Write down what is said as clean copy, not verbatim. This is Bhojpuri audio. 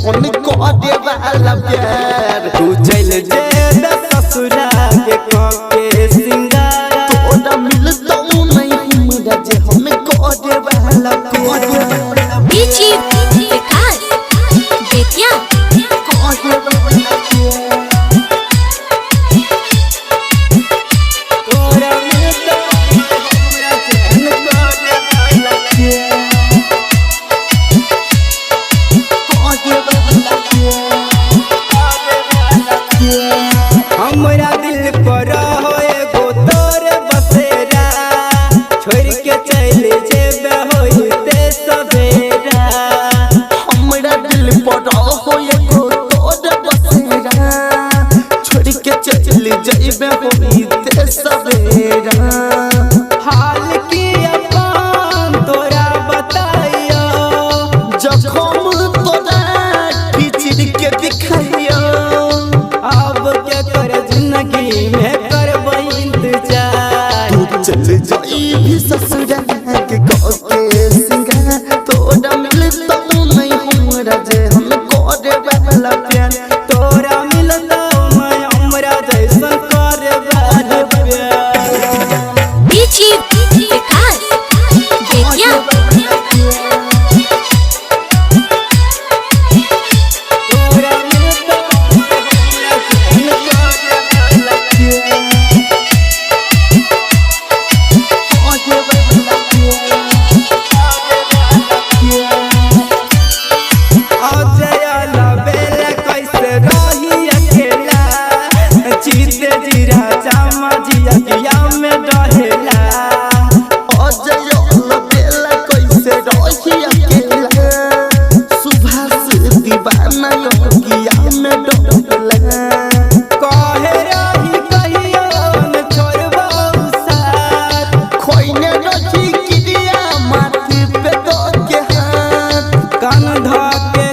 हम करे वाला प्यार तू चल जे ससुरा के के सिंगारा तोरा मिलता नहीं हमरा जे हम करे वाला प्यार बीची विकास बेतिया करे वाला प्यार तोरा मिलता हमरा जे हम करे वाला प्यार हमरा दिल पर हो एगो तोर बसेरा छोड़ के चल जेबे होइते सवेरा हमरा दिल पर हो एगो तोर बसेरा छोड़ के चल जइबे होइते सवेरा हाल की अपन तोरा बताइयो जखम तोरा खिचड़ के दिखाइयो अब क्या कर जिंदगी में करबै इंतजार तू चल जाई भी ससुरा के के सिंगार तोरा मिलता नहीं हमरा जे हम करे वाला प्यार तोरा मिलता मैं हमरा जैसन करे वाला प्यार बीची विकास बेतिया तोरा मिलता हमरा जैसन करे वाला अजयला बेला कैसे रही अकेला जीते जीरा चामा जिया किया में रहेला अजय बेला कैसे रही अकेला सुबह से दीवाना योगिया में डोला कहे रही कहियो न छोड़बो साथ खोइने रखी क्रिया माथे पे दो के हाथ कंधा के